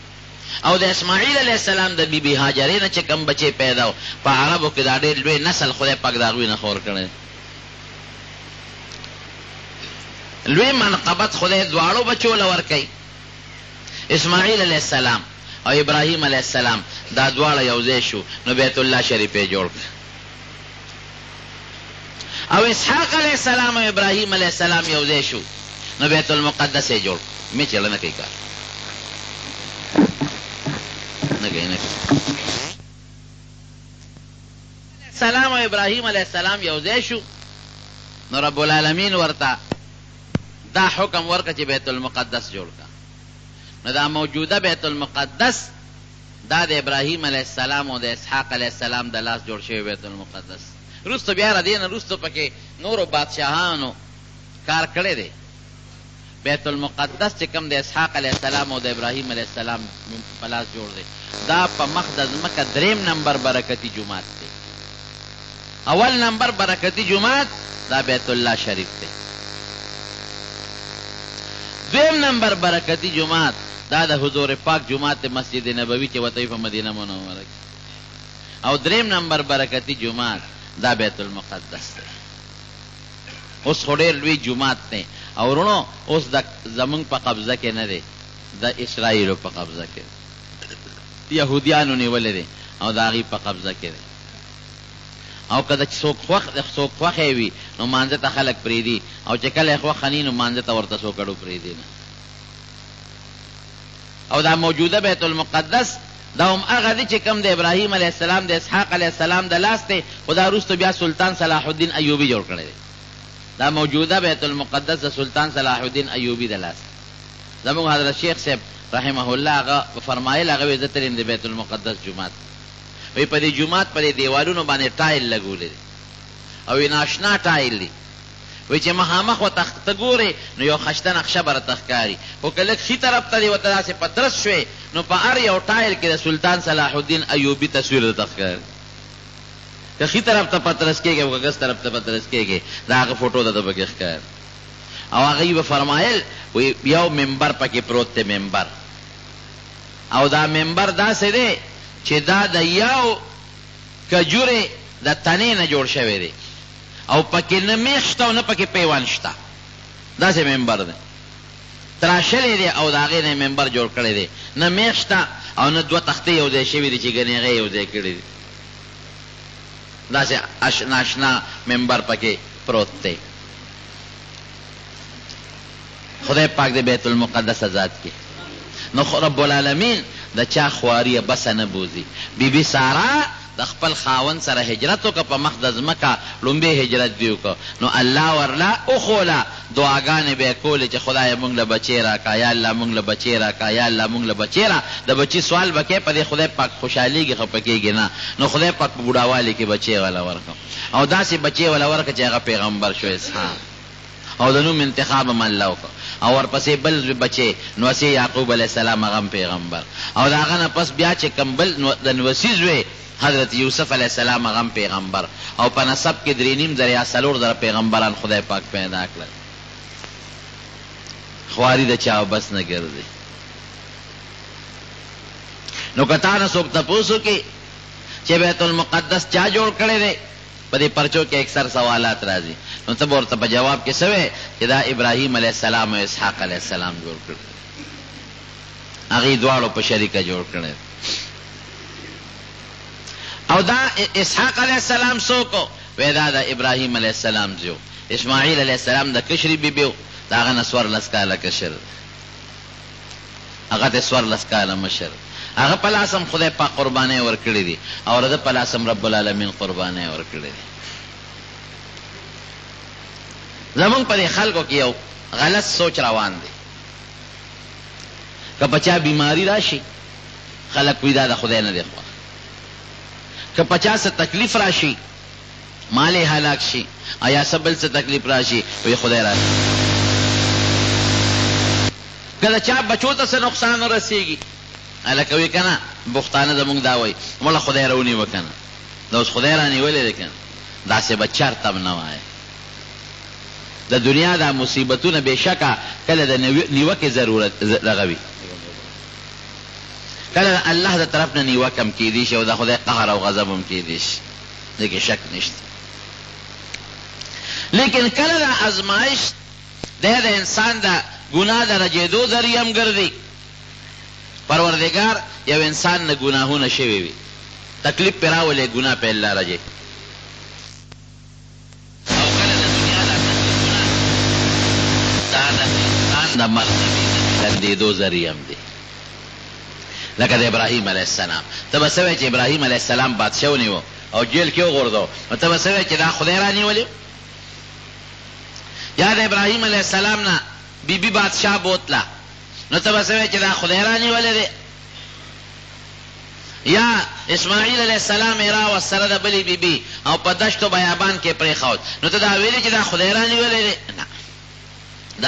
او د اسماعیل علیه السلام د بیبي هاجرې نه چې کم بچی پیدا و په عربو کې دا ډېر لوی نسل خدای پاک د هغوی نه خور کړی لوی منقبت خدای دواړو بچو له ورکوي اسماعیل علیه السلام او ابراهیم علیه السلام دا دواړه یو ځای شو نو بیت الله شریف یې جوړ کړ او اسحاق علیه السلام او ابراهیم علیه السلام یو ځای شو نو بیت المقدس یې جوړ کړ مې چله نه کوي کار سلام و ابراهیم علیه السلام یو ځای شو نو رب العالمین ورته دا حکم ورکړه چې بیت المقدس جوړ کړه نو دا موجوده بیت المقدس دا د ابراهیم علیه السلام او د اسحاق علیه السلام د لاس جوړ شوی بیت المقدس وروسته بیا را دې نه وروسته پکې نورو بادشاهانو کار کړی دی بیت المقدس چې کوم د اسحاق علیه السلام او د ابراهیم علیه السلام په لاس جوړ دی دا په مخ د ځمکه 3 نمبر برکتي جومات دی اول نمبر برکتي جومات دا بیت الله شریف دی 2 نمبر برکتي جومات دا د حضور پاک جومات مسجد نبوي چې وته په مدینه منوره کې او 3 نمبر برکتي جومات دا بیت المقدس دی اوس خو ډېر لوی جومات دی او ورونو اوس د زمونږ په قبضه کې نه دی د اسرائیلو په قبضه کې یهودیانو نیولې دی او د هغې په قبضه کې دی او که د څوک خوښې وي نو مانځه ته خلک پرېږدي او چې کله یې خوښه ني نو مانځه ته ورته څوک اړو پرېږدي نه او دا موجوده بیت المقدس دا هم هغه دی چې کوم د ابراهیم علیه السلام د اسحاق علیه السلام د لاس دی خو دا وروسته بیا سلطان صلاح الدین ایوبي جوړ کړی دی دا موجوده بیت المقدس د سلطان صلاح الدین ایوبي د لاس زموږ حضرت شیخ صاحب رحمه الله هغه فرمایل هغه وایي زه تلیم د بیت المقدس جومات وایي په دې جومات په دې دیوالونو باندې ټایل لګولی دی او یې ناشنا ټایل دی وایي چې مخامخ ورته ته ګورې نو یو خشته نقشه به راته ښکاري خو که لږ ښي طرف ته دې ورته داسې پترس شوې نو په هر یو ټایل کې د سلطان صلاح الدین ایوبي تصویر درته ښکاري که خی طرف ته پترس کېږي او که ګس طرف ته پترس کېږي د هغه فوټو د ده پکې ښکار او هغه یې به فرمایل یو منبر پکې پروت دی منبر او دا منبر داسې دی چې دا د یو کجورې د تنې نه جوړ شوی دی او پکې نه میخ شته او نه پکې پیوند شته داسې منبر دی تراشلی دی او د هغې نه منبر جوړ کړی دی نه میخ شته او نه دوه تختې یو ځای شوي دي چې ګنې هغې یو ځای کړي دي داسې ناشنا منبر پکې پروت دی خدای پاک د بیت المقدس ذات کې نو رب العالمین د چا خواري بسه نه بوزي بیبي سارا د خپل خاوند سره هجرت وکړه په مخ د ځمکه لومبی هجرت دې وکړه نو الله ورله وښوله دعاګانې به یې کولې چې خدایه موږ له بچی راکړه یا الله موږ له بچی راکړه یا الله موږ له بچی را د بچي سوال به کوې په دې خدای پاک خوشحالېږي خفه کېږي نه نو خدای پاک په بوډاوالي کې بچی والا ورکړه او داسې بچی والا ورکړه چې هغه پیغمبر شو اسحاق او د نوم انتخاب هم الله وکړه او ورپسې بل بچی نوسی یعقوب علیه السلام هغه هم پیغمبر او د هغه نه پس بیا چې کوم بل د نوسی زوی حضرت یوسف علیہ السلام هغه پیغمبر او په نسب کې 3.5 زره یا 4 زره پیغمبران خدای پاک پیدا کړل خواري د چا بس نه ګرځي نو که تا نه څوک تپوس وکړي چې بیت المقدس چا جوړ کړی دی په دې پرچو کې اکثر سوالات راځي نو ته به ورته په جواب کې څه وایې چې دا ابراهیم علیه السلام او اسحاق علیه السلام جوړ کړی هغې دواړو په شریکه جوړ کړی او دا اسحاق علیہ السلام سوکو ویدا دا ابراہیم علیہ السلام زیو اسماعیل علیہ السلام دا کشری بی بیو دا آغا نسور لسکالا کشر آغا تسور لسکالا مشر آغا پلاسم خدای پا قربانے ورکڑی دی اور دا پلاسم رب العالمین قربانے ورکڑی دی زمان پا دی خلقو کیو غلط سوچ روان دی که بچا بیماری راشی خلق ویدا دا خدای نه دی خوا که 50 تکلیف راشي مال هلاک شي آیا سبل سے تکلیف راشي وی خدای راشي کله چا بچو ته څه نقصان ورسیږي الکوي کنه بختانه زمونږ دا وای مولا خدای رونی وکنه دا اوس خدای رانی ولې کنه دا څه بچار تم نه وای د دنیا دا مصیبتونه بشکا کله د نیوکه ضرورت لغوي کله الله د طرف نه نیوکه هم کېدی شي او د خدای قهر او غضب هم کېدی شي دغه شک نشته لیکن کله د ازمایش د انسان د ګناه درجېدو ذریعه هم ګرځي پروردگار یو انسان نه ګناهونه شوي وي تکلیف پې راولي ګناه په الله راځي او کله د دنیا د تکلیفونه دا د انسان د مرتبې د بلندېدو ذریعه هم دی لکه د ابراهیم علیه السلام ته به څه وایې چې ابراهیم علیه السلام بادشاه ونیو او جیل کې وغورځو نو ته به څه وایې چې دا خدای رانیولي یا د ابراهیم علیه السلام نه بیبي بادشاه بوتله نو ته به څه وایې چې دا خدای رانیولی دی یا اسماعیل علیه السلام یې راوست سره د بلې بیبي او په دشت و بیابان کې پرېښود نو ته دا ویلې چې دا خدای رانیولی دی نه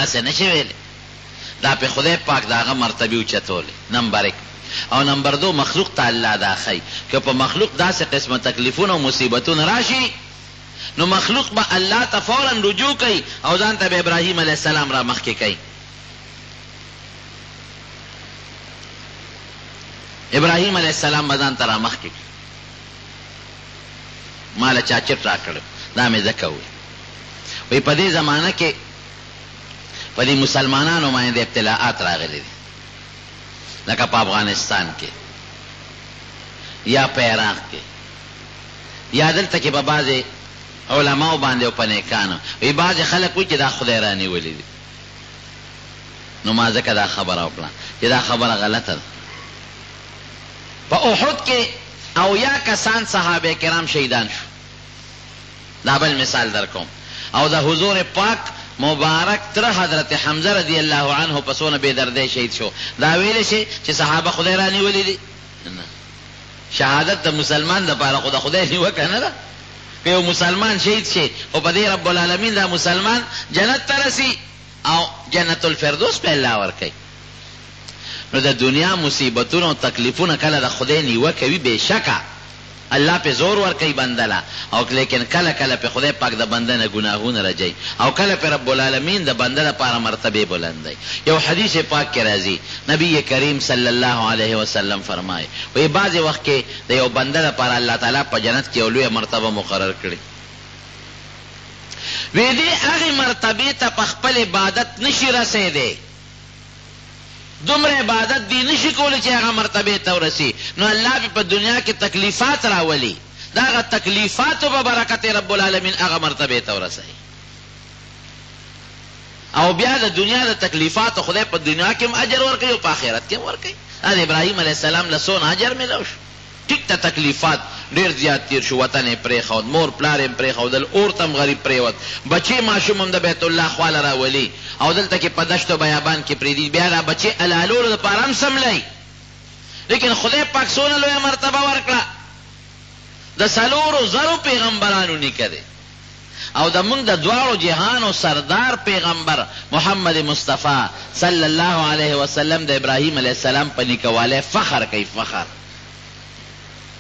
داسې نه شي ویلی دا په خدای پاک د هغه مرتبې اوچتولې نمبر 1 او نمبر 2 مخلوق ته الله دا ښیي که په مخلوق داسې قسمه تکلیفونه او مصیبتونه راشي نو مخلوق به الله ته فورا رجوع کوي او ځان ته به ابراهیم علیه السلام را مخکې کوي ابراهیم علیه السلام به ځان ته را مخکې کوي ماله چا چټ را کړی دا مې ځکه وایي په دې زمانه کې په دې مسلمانانو باندې ابتلاعات راغلي دي لکه په افغانستان کې یا په عراق کې یا دلته کې په بعضې علماو باندې او په نیکانو وی بعضې خلک وایي چې دا خدای رانیولي دي نو ما ځکه دا خبره وکړه چې دا خبره غلطه ده په احد کې اویا کسان صحابه کرام شهیدان شو دا بل مثال در کوم او د حضور پاک مبارک تر حضرت حمزه رضی الله عنه په څونه بې دردۍ شهید شو دا ویلی شي چې صحابه خدای رانیولي دي شهادت د مسلمان دپاره خو د خدای نیوکه نه ده که یو مسلمان شهید شي خو په دې رب العالمین دا مسلمان جنت ته رسي او جنت الفردوس په الله ورکوي نو د دنیا مصیبتونه او تکلیفونه کله د خدای نیوکه وي بېشکه الله په زور ور کوي بندلا او لیکن کله کله په خدای پاک د بنده نه ګناهونه راځي او کله په رب العالمین د بنده لپاره مرتبه بلندي. یو حدیث پاک کې راځي نبی کریم صلی الله علیه وسلم فرمایي وی بعض وخت کې د یو بنده لپاره الله تعالی په جنت کې یو لوی مرتبه مقرر کړي وی دې هغه مرتبه ته په خپل عبادت نشي رسیدي دومره عبادت دی نشي کولی چې هغه مرتبه ته ورسي نو الله په دنیا کې تکلیفات راولي دا هغه تکلیفاتو په برکت رب العالمین هغه مرتبه ته ورسي او بیا د دنیا د تکلیفاتو خدای په دنیا کې هم اجر ورکوي او په آخرت کې هم ورکوي. د ابراهیم علیه السلام له څونه اجر میلاو شو ټیک ته تکلیفات ډیر زیات تیر شو وطن یې پرېښود مور پلار یې پرېښودل اور ته هم غریب پرېوت بچی ماشوم هم د بیت الله خواله راولي او دلته کې په دشت و بیابان کې پرېږدي بیا دا بچې الالولو دپاره هم سملی لیکن خدای پاک څونه لویه مرتبه ورکړه د 4,000 پیغمبرانو نیکه دی او د موږ د دواړو جهانو سردار پیغمبر محمد مصطفی صلی الله علیه وسلم د ابراهیم علیه السلام په نیکوالی فخر کوي فخر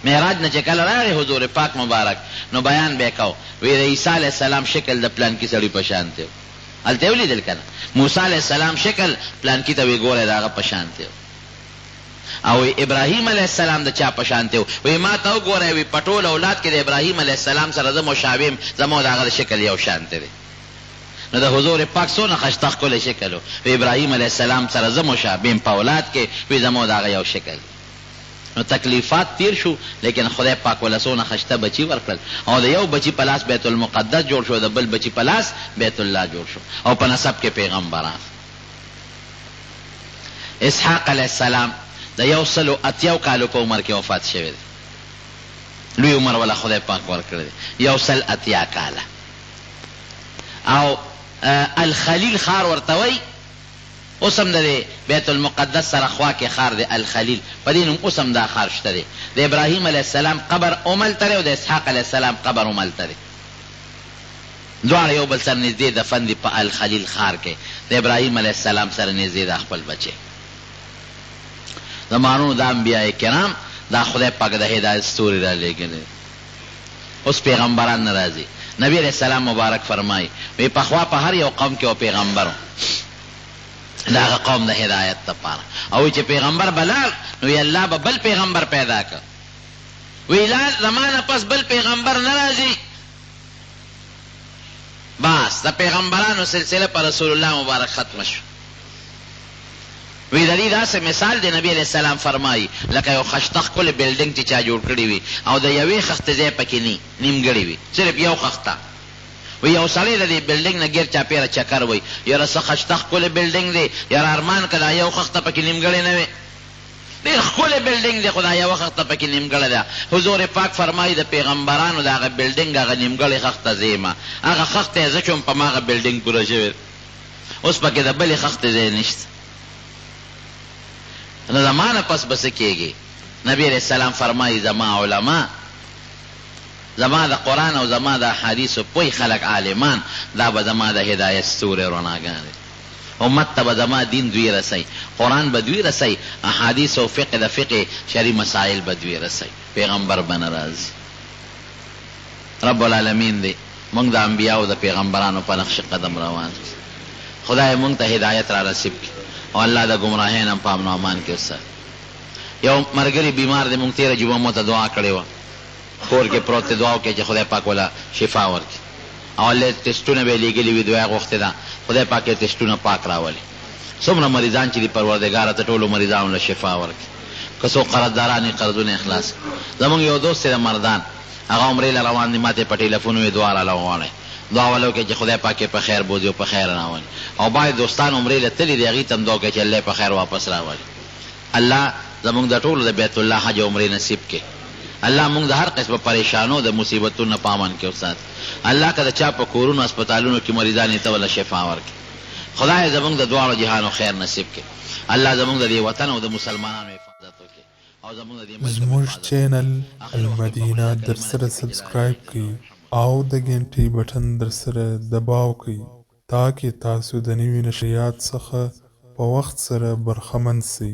معراج نه چې کله راغی حضور پاک مبارک نو بیان به کو وی د عیسی علیه السلام شکل د پلان کې سړي په شان دی هلته ولیدل کنه موسی علیه السلام شکل پلان کې ته وی ګوره د هغه په شان دی او ابراهیم علیه السلام د چا په شان دی وی ما ته وګوره وی په ټول اولاد کې د ابراهیم علیه السلام سره زه مشابه زما د هغه شکل یو شان دی نو د حضور پاک څونه ښایسته ښکلی شکل و ابراهیم علیه السلام سره زه مشابه په اولاد کې وی زما د هغه یو شکل نو تکلیفات تیر شو لیکن خدای پاک ولا څونه ښایسته بچي ورکړل او د یو بچي په لاس بیت المقدس جوړ شو د بل بچي په لاس بیت الله جوړ شو او په نسب کې پیغمبران. اسحاق علیه السلام د 180 کالو په عمر کې وفات شوی دی لوی عمر ولا خدای پاک ورکړی دی 180 کاله او الخلیل خار ورته وی اوس هم د بیت المقدس سره خوا کې خار دی الخلیل په دې نوم اوس هم دا خار شته دی د ابراهیم علیه السلام قبر هملته دی او د اسحاق علیه السلام قبر هملته دی دواړه یو بل سره نږدې دفن دي په الخلیل خار کې د ابراهیم علیه السلام سره نږدې د خپل بچی زمانو د انبیاء کرام دا خدای پاک د هدایت ستوري را لېږلي اوس پیغمبران نه راځي نبی علیه السلام مبارک فرمایي وی پخوا په هر یو قوم کې یو پیغمبر دا هغه قوم د هدایت دپاره او چې پیغمبر بلال نو الله به بل پیغمبر پیدا کړ وی لا زمانه پس بل پیغمبر نه راځي بس د پیغمبرانو سلسله پر رسول الله مبارک ختم شو وی د دې داسې مثال دی نبی علیه السلام فرمایي لکه یو ښایسته ښکلی بلډینګ چې چا جوړ کړی وي او د یوې خښتې ځای پکې نه نیمګړې وي صرف یو خښته وی یو سړی د دې بلډینګ نه ګیر چاپېره چکر وی یاره څه ښایسته ښکلی بلډینګ دی یاره ارمان که دا یو خښته پکې نیمګړې نه وي ډېر ښکلی بلډینګ دی خو دا یوه خښته پکې نیمګړې ده حضور پاک فرمایي د پیغمبرانو د هغه بلډینګ هغه نیمګړې خښته زه یم هغه خښته یې زه چې وم په ما هغه بلډینګ پوره شوی اوس پکې د بلې خښتې ځای نشته نو زمانه پس به څه کېږي نبی علیه السلام فرمایي زما علما زما د قرآن او زما د احادیثو پوی خلک عالمان دا به زما د هدایت ستورې رڼاګانې امت ته به زما دین دوی رسی قرآن به دوی رسی احادیث او فقه د فقه شرعي مسائل به دوی رسی پیغمبر به نه راځي رب العالمین دی موږ د انبیاو د پیغمبرانو په نقش قدم روان خدای موږ ته هدایت را نصیب کړي او الله د ګمراهۍ نه په امن و امان کې وساتي یو ملګري بیمار دی موږ تېره جمعه مو ته دعا کړې وه کور کې پروت دی دعا وکړئ چې خدای پاک وله شفا ورکړي او الله ټسټونه به یې لېږلي وي دعا یې غوښتې ده خدای پاک یې ټسټونه پاک راولي څومره مریضان چې دي پروردګاره ته ټولو مریضانو له شفا ورکړي که څوک قرضداران یې قرضونه اخلاص کړي زموږ یو دوست دی د مردان هغه عمرې له روان دي ما ته یې په ټېلیفون وویل دعا راله وغواړئ دعا وله وکړئ چې خدای پاک یې په خیر بوځي او په خیر راولي او باید دوستان عمرې له تللي دي هغوی ته هم دعا وکړئ چې الله یې په خیر واپس راولي الله زموږ د ټولو د بیت الله حج عمرې نصیب کړي الله موږ د هر قسمه پریشانو د مصیبتونو په امن کې وساتي الله که د چا په کورونو هسپتالونو کې مریضان یې ته وله شفا ورکړي خدای زموږ د دواړو جهانو خیر نصیب کړي الله زموږ د دې وطن او د مسلمانانو حفاظت وکړي او زموږ چینل المدینه در سره سبسکرایب کړئ او د ګنټې بټن در سره دباو کړئ تاکې تاسو د نوي نشریات څخه په وخت سره برخمن سئ